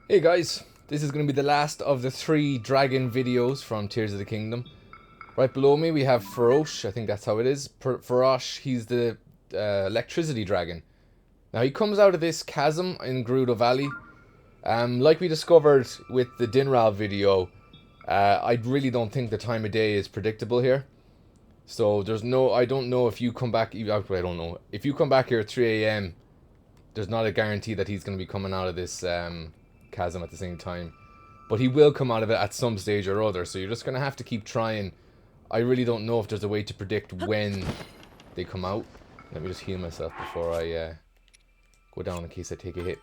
Hey guys, this is going to be the last of the 3 dragon videos from Tears of the Kingdom. Right below me we have Farosh, I think that's how it is. Farosh, he's the electricity dragon. Now he comes out of this chasm in Gerudo Valley. Like we discovered with the Dinral video, I really don't think the time of day is predictable here. So I don't know if you come back, I don't know. If you come back here at 3 AM, there's not a guarantee that he's going to be coming out of this chasm at the same time. But he will come out of it at some stage or other, so you're just going to have to keep trying. I really don't know if there's a way to predict when they come out. Let me just heal myself before I go down in case I take a hit.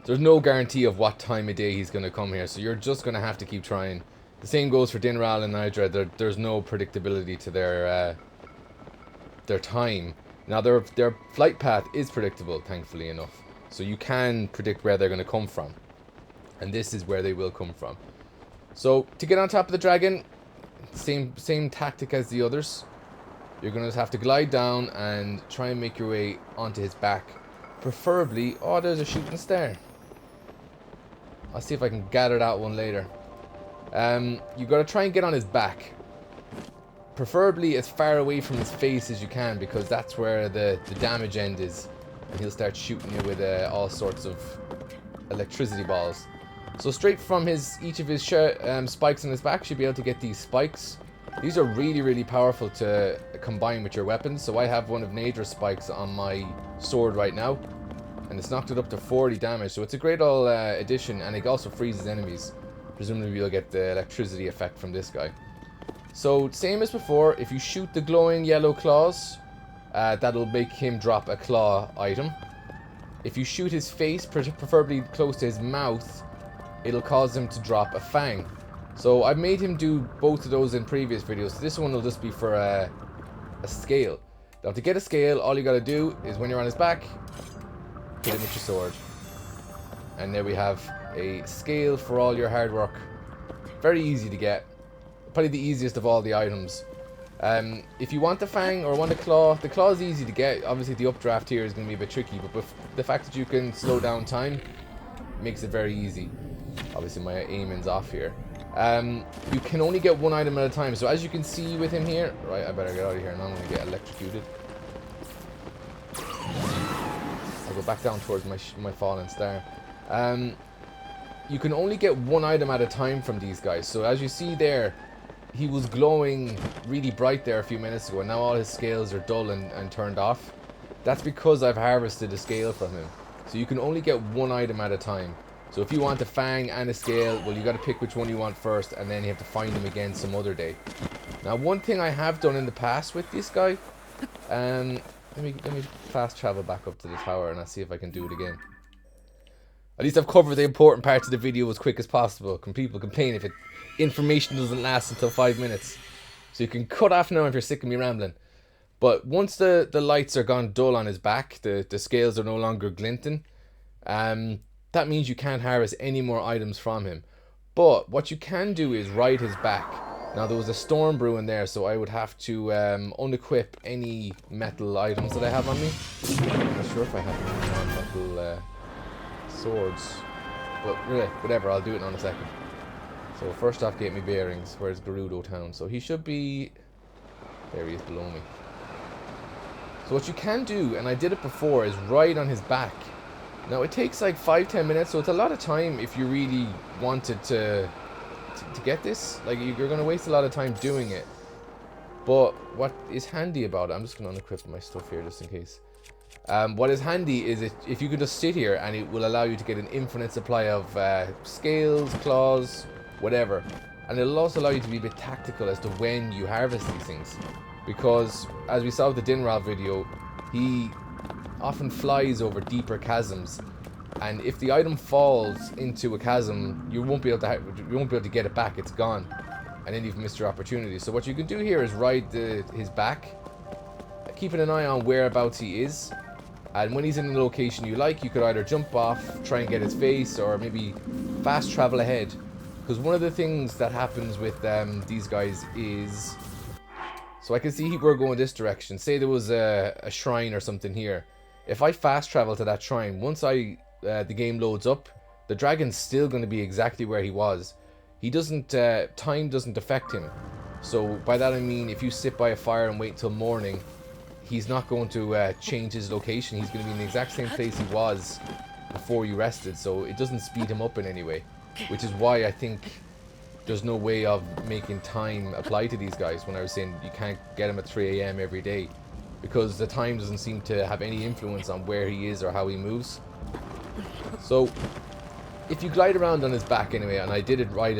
There's no guarantee of what time of day he's going to come here, so you're just going to have to keep trying. The same goes for Dinral and Nidra. There's no predictability to their time. Now their flight path is predictable, thankfully enough. So you can predict where they're going to come from. And this is where they will come from. So to get on top of the dragon, same tactic as the others. You're going to have to glide down and try and make your way onto his back. Preferably, oh, there's a shooting star. I'll see if I can gather that one later. You've got to try and get on his back. Preferably as far away from his face as you can, because that's where the damage end is. And he'll start shooting you with all sorts of electricity balls. So straight from each of his spikes on his back, should be able to get these spikes. These are really, really powerful to combine with your weapons. So I have one of Nadra's spikes on my sword right now, and it's knocked it up to 40 damage. So it's a great old addition, and it also freezes enemies. Presumably you'll get the electricity effect from this guy. So same as before, if you shoot the glowing yellow claws, that'll make him drop a claw item. If you shoot his face, preferably close to his mouth, it'll cause him to drop a fang. So I've made him do both of those in previous videos. So this one will just be for a scale. Now to get a scale, all you gotta do is when you're on his back, hit him with your sword. And there we have a scale for all your hard work. Very easy to get. Probably the easiest of all the items. If you want the fang or want the claw is easy to get. Obviously the updraft here is going to be a bit tricky, but with the fact that you can slow down time makes it very easy. Obviously my aiming's off here. You can only get one item at a time, so as you can see with him here, right, I better get out of here and I'm going to get electrocuted. I'll go back down towards my fallen star. You can only get one item at a time from these guys, so as you see there, he was glowing really bright there a few minutes ago, and now all his scales are dull and turned off. That's because I've harvested a scale from him. So you can only get one item at a time. So if you want a fang and a scale, well, you got to pick which one you want first, and then you have to find him again some other day. Now, one thing I have done in the past with this guy, let me fast travel back up to the tower, and I'll see if I can do it again. At least I've covered the important parts of the video as quick as possible. People complain if information doesn't last until 5 minutes. So you can cut off now if you're sick of me rambling. But once the lights are gone dull on his back, the scales are no longer glinting, that means you can't harvest any more items from him. But what you can do is ride his back. Now there was a storm brewing there, so I would have to unequip any metal items that I have on me. I'm not sure if I have any non-metal swords, but really, whatever, I'll do it in a second. So first off, get me bearings. Where's Gerudo town? So he should be, there he is below me. So what you can do, and I did it before, is ride on his back. Now it takes like 5-10 minutes, so it's a lot of time if you really wanted to get this. Like, you're going to waste a lot of time doing it. But what is handy about it, I'm just going to unequip my stuff here just in case. What is handy is if you can just sit here, and it will allow you to get an infinite supply of scales, claws, whatever. And it'll also allow you to be a bit tactical as to when you harvest these things. Because, as we saw with the Dinral video, he often flies over deeper chasms. And if the item falls into a chasm, you won't be able to get it back. It's gone. And then you've missed your opportunity. So what you can do here is ride his back, keeping an eye on whereabouts he is. And when he's in the location you like, you could either jump off, try and get his face, or maybe fast travel ahead. Because one of the things that happens with these guys is... So I can see we're going this direction. Say there was a shrine or something here. If I fast travel to that shrine, once the game loads up, the dragon's still going to be exactly where he was. He doesn't, time doesn't affect him. So by that I mean, if you sit by a fire and wait until morning, he's not going to change his location. He's going to be in the exact same place he was before you rested. So it doesn't speed him up in any way, which is why I think there's no way of making time apply to these guys when I was saying you can't get him at 3 AM every day, because the time doesn't seem to have any influence on where he is or how he moves. So if you glide around on his back anyway, and I did it ride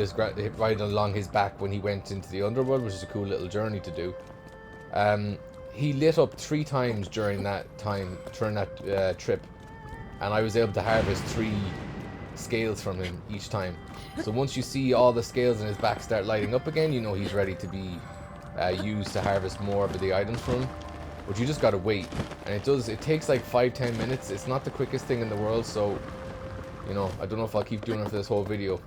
along his back when he went into the underworld, which is a cool little journey to do. He lit up 3 times during that trip, and I was able to harvest 3 scales from him each time. So once you see all the scales in his back start lighting up again, you know he's ready to be used to harvest more of the items from him. But you just gotta wait, and it takes like 5-10 minutes. It's not the quickest thing in the world, so you know, I don't know if I'll keep doing it for this whole video,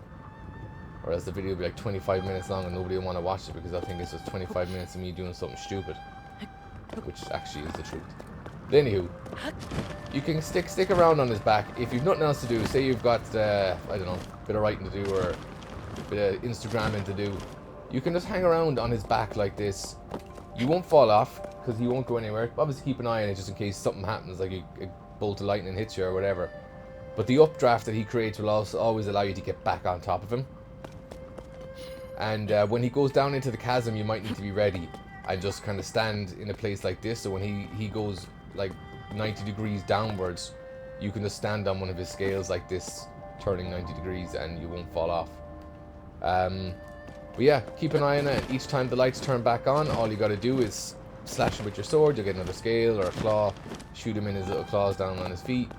or else the video will be like 25 minutes long and nobody will want to watch it, because I think it's just 25 minutes of me doing something stupid, which actually is the truth. But anywho, you can stick around on his back if you've nothing else to do. Say you've got I don't know, a bit of writing to do or a bit of Instagramming to do. You can just hang around on his back like this. You won't fall off because he won't go anywhere. Obviously keep an eye on it just in case something happens, like a bolt of lightning hits you or whatever. But the updraft that he creates will also always allow you to get back on top of him. And when he goes down into the chasm, you might need to be ready and just kind of stand in a place like this. So when he goes like 90 degrees downwards, you can just stand on one of his scales like this, turning 90 degrees, and you won't fall off. But yeah, keep an eye on it. Each time the lights turn back on, all you got to do is slash him with your sword. You'll get another scale or a claw. Shoot him in his little claws down on his feet.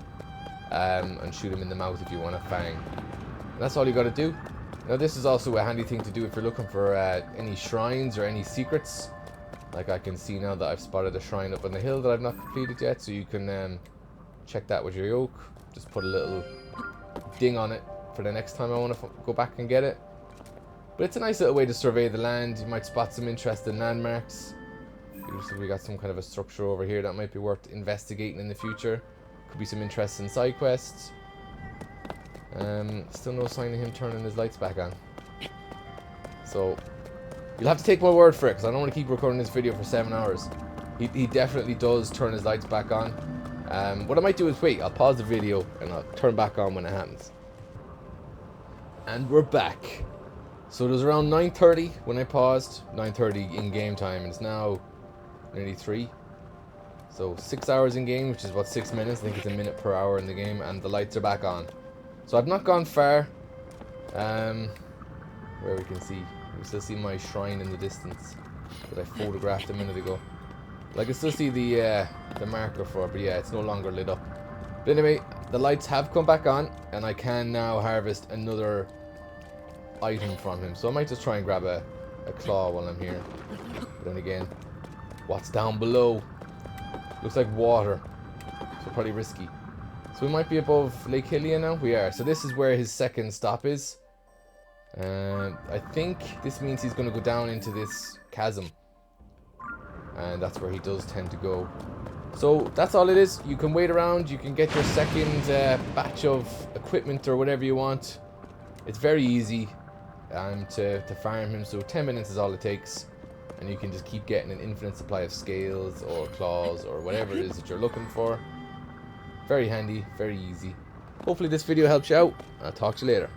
And shoot him in the mouth if you want a Fang. And that's all you got to do. Now this is also a handy thing to do if you're looking for any shrines or any secrets. Like I can see now that I've spotted a shrine up on the hill that I've not completed yet, so you can check that with your yoke. Just put a little ding on it for the next time I want to go back and get it. But it's a nice little way to survey the land. You might spot some interesting landmarks. We got some kind of a structure over here that might be worth investigating in the future. Could be some interesting side quests. Still no sign of him turning his lights back on. So you'll have to take my word for it, because I don't want to keep recording this video for 7 hours. He definitely does turn his lights back on. What I might do is wait. I'll pause the video and I'll turn back on when it happens. And we're back. So it was around 9:30 when I paused. 9:30 in game time, and it's now nearly 3. So 6 hours in game, which is what, 6 minutes. I think it's a minute per hour in the game, and the lights are back on. So I've not gone far. Where we can see, we still see my shrine in the distance that I photographed a minute ago. I can still see the marker for it, but yeah, it's no longer lit up. But anyway, the lights have come back on, and I can now harvest another item from him. So I might just try and grab a claw while I'm here. But then again, what's down below? Looks like water, so probably risky. So we might be above Lake Hylia now. We are. So this is where his second stop is. I think this means he's going to go down into this chasm, and that's where he does tend to go. So that's all it is. You can wait around. You can get your second batch of equipment or whatever you want. It's very easy to farm him. So 10 minutes is all it takes. And you can just keep getting an infinite supply of scales or claws or whatever it is that you're looking for. Very handy, very easy. Hopefully this video helps you out. I'll talk to you later.